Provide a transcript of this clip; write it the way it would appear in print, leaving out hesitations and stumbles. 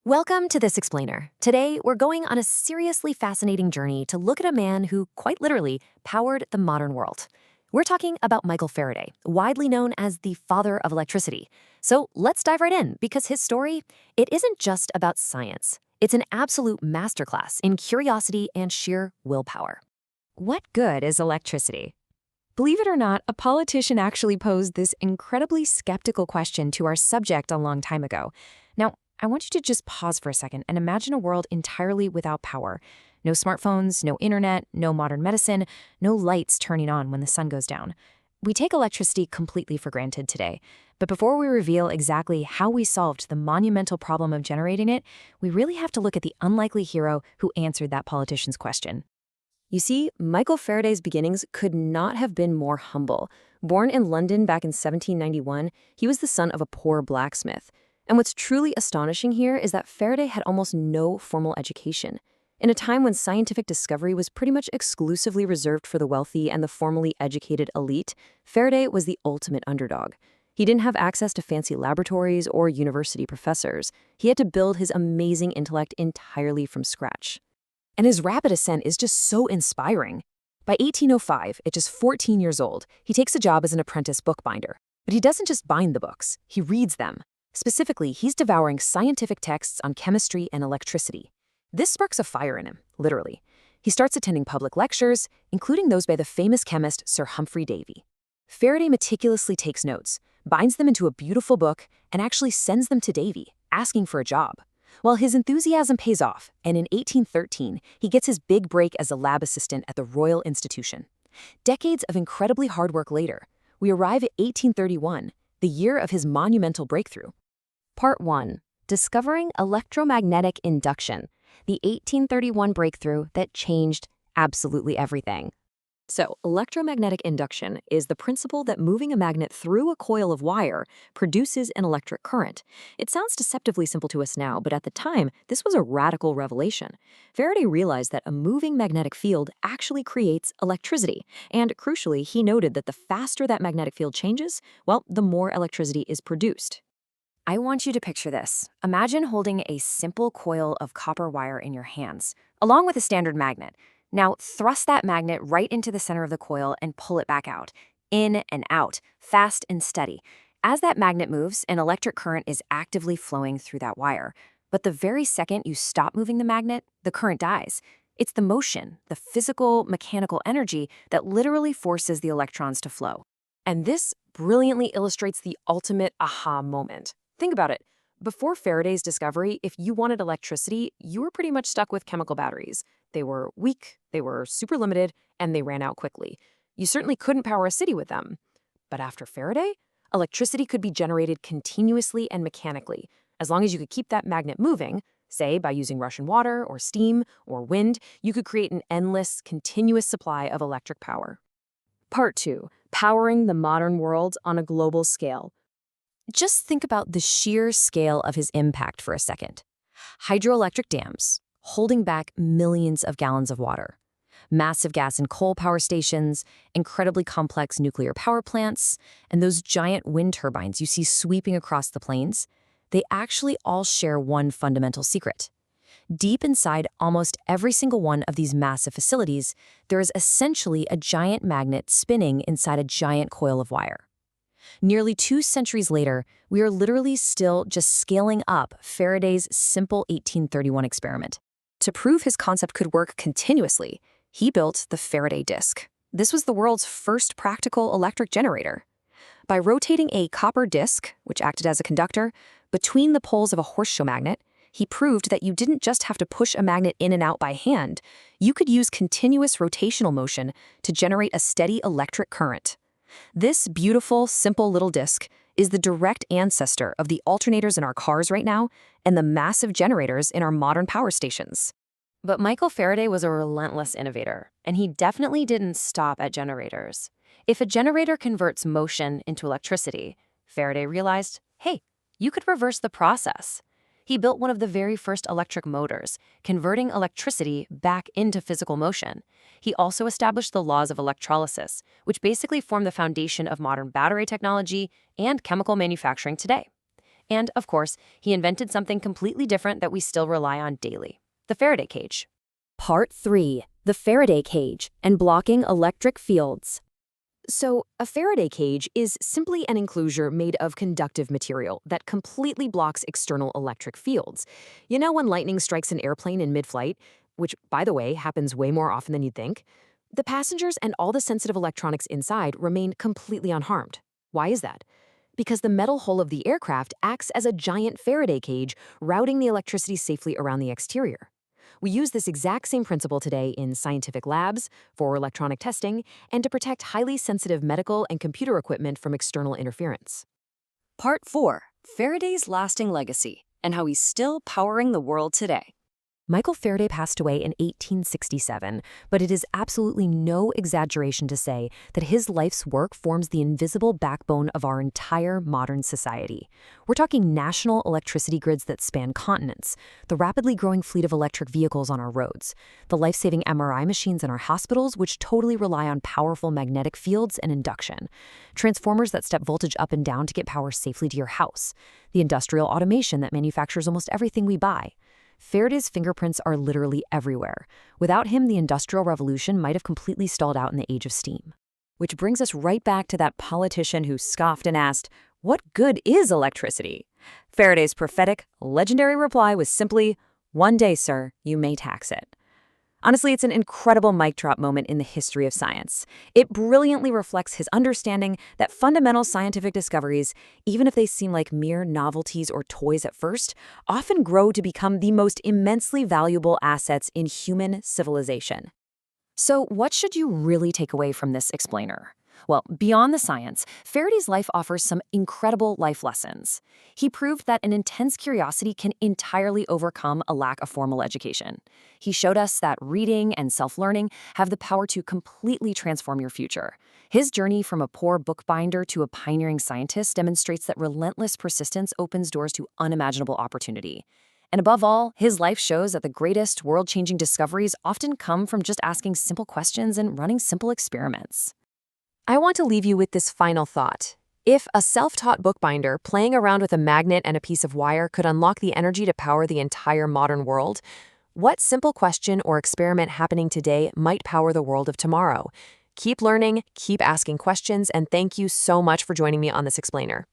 Welcome to This Explainer. Today, we're going on a seriously fascinating journey to look at a man who, quite literally, powered the modern world. We're talking about Michael Faraday, widely known as the father of electricity. So let's dive right in, because his story, it isn't just about science. It's an absolute masterclass in curiosity and sheer willpower. What good is electricity? Believe it or not, a politician actually posed this incredibly skeptical question to our subject a long time ago. Now, I want you to just pause for a second and imagine a world entirely without power. No smartphones, no internet, no modern medicine, no lights turning on when the sun goes down. We take electricity completely for granted today. But before we reveal exactly how we solved the monumental problem of generating it, we really have to look at the unlikely hero who answered that politician's question. You see, Michael Faraday's beginnings could not have been more humble. Born in London back in 1791, he was the son of a poor blacksmith. And what's truly astonishing here is that Faraday had almost no formal education. In a time when scientific discovery was pretty much exclusively reserved for the wealthy and the formally educated elite, Faraday was the ultimate underdog. He didn't have access to fancy laboratories or university professors. He had to build his amazing intellect entirely from scratch. And his rapid ascent is just so inspiring. By 1805, at just 14 years old, he takes a job as an apprentice bookbinder. But he doesn't just bind the books, he reads them. Specifically, he's devouring scientific texts on chemistry and electricity. This sparks a fire in him, literally. He starts attending public lectures, including those by the famous chemist Sir Humphry Davy. Faraday meticulously takes notes, binds them into a beautiful book, and actually sends them to Davy, asking for a job. Well, his enthusiasm pays off, and in 1813, he gets his big break as a lab assistant at the Royal Institution. Decades of incredibly hard work later, we arrive at 1831, the year of his monumental breakthrough. Part 1. Discovering electromagnetic induction, the 1831 breakthrough that changed absolutely everything. So, electromagnetic induction is the principle that moving a magnet through a coil of wire produces an electric current. It sounds deceptively simple to us now, but at the time, this was a radical revelation. Faraday realized that a moving magnetic field actually creates electricity, and crucially, he noted that the faster that magnetic field changes, well, the more electricity is produced. I want you to picture this. Imagine holding a simple coil of copper wire in your hands, along with a standard magnet. Now, thrust that magnet right into the center of the coil and pull it back out. In and out, fast and steady. As that magnet moves, an electric current is actively flowing through that wire. But the very second you stop moving the magnet, the current dies. It's the motion, the physical, mechanical energy that literally forces the electrons to flow. And this brilliantly illustrates the ultimate aha moment. Think about it. Before Faraday's discovery, if you wanted electricity, you were pretty much stuck with chemical batteries. They were weak, they were super limited, and they ran out quickly. You certainly couldn't power a city with them. But after Faraday, electricity could be generated continuously and mechanically. As long as you could keep that magnet moving, say by using Russian water or steam or wind, you could create an endless, continuous supply of electric power. Part 2. Powering the modern world on a global scale. Just think about the sheer scale of his impact for a second. Hydroelectric dams, holding back millions of gallons of water. Massive gas and coal power stations, incredibly complex nuclear power plants, and those giant wind turbines you see sweeping across the plains, they actually all share one fundamental secret. Deep inside almost every single one of these massive facilities, there is essentially a giant magnet spinning inside a giant coil of wire. Nearly 2 centuries later, we are literally still just scaling up Faraday's simple 1831 experiment. To prove his concept could work continuously, he built the Faraday disc. This was the world's first practical electric generator. By rotating a copper disc, which acted as a conductor, between the poles of a horseshoe magnet, he proved that you didn't just have to push a magnet in and out by hand. You could use continuous rotational motion to generate a steady electric current. This beautiful, simple little disc is the direct ancestor of the alternators in our cars right now and the massive generators in our modern power stations. But Michael Faraday was a relentless innovator, and he definitely didn't stop at generators. If a generator converts motion into electricity, Faraday realized, hey, you could reverse the process. He built one of the very first electric motors, converting electricity back into physical motion. He also established the laws of electrolysis, which basically form the foundation of modern battery technology and chemical manufacturing today. And, of course, he invented something completely different that we still rely on daily: the Faraday cage. Part 3. The Faraday Cage and Blocking Electric Fields. So, a Faraday cage is simply an enclosure made of conductive material that completely blocks external electric fields. You know when lightning strikes an airplane in mid-flight, which, by the way, happens way more often than you'd think? The passengers and all the sensitive electronics inside remain completely unharmed. Why is that? Because the metal hull of the aircraft acts as a giant Faraday cage, routing the electricity safely around the exterior. We use this exact same principle today in scientific labs, for electronic testing, and to protect highly sensitive medical and computer equipment from external interference. Part 4. Faraday's Lasting Legacy and How He's Still Powering the World Today. Michael Faraday passed away in 1867, but it is absolutely no exaggeration to say that his life's work forms the invisible backbone of our entire modern society. We're talking national electricity grids that span continents, the rapidly growing fleet of electric vehicles on our roads, the life-saving MRI machines in our hospitals, which totally rely on powerful magnetic fields and induction, transformers that step voltage up and down to get power safely to your house, the industrial automation that manufactures almost everything we buy. Faraday's fingerprints are literally everywhere. Without him, the Industrial Revolution might have completely stalled out in the age of steam. Which brings us right back to that politician who scoffed and asked, "What good is electricity?" Faraday's prophetic, legendary reply was simply, "One day, sir, you may tax it." Honestly, it's an incredible mic drop moment in the history of science. It brilliantly reflects his understanding that fundamental scientific discoveries, even if they seem like mere novelties or toys at first, often grow to become the most immensely valuable assets in human civilization. So, what should you really take away from this explainer? Well, beyond the science, Faraday's life offers some incredible life lessons. He proved that an intense curiosity can entirely overcome a lack of formal education. He showed us that reading and self-learning have the power to completely transform your future. His journey from a poor bookbinder to a pioneering scientist demonstrates that relentless persistence opens doors to unimaginable opportunity. And above all, his life shows that the greatest world-changing discoveries often come from just asking simple questions and running simple experiments. I want to leave you with this final thought. If a self-taught bookbinder playing around with a magnet and a piece of wire could unlock the energy to power the entire modern world, what simple question or experiment happening today might power the world of tomorrow? Keep learning, keep asking questions, and thank you so much for joining me on this explainer.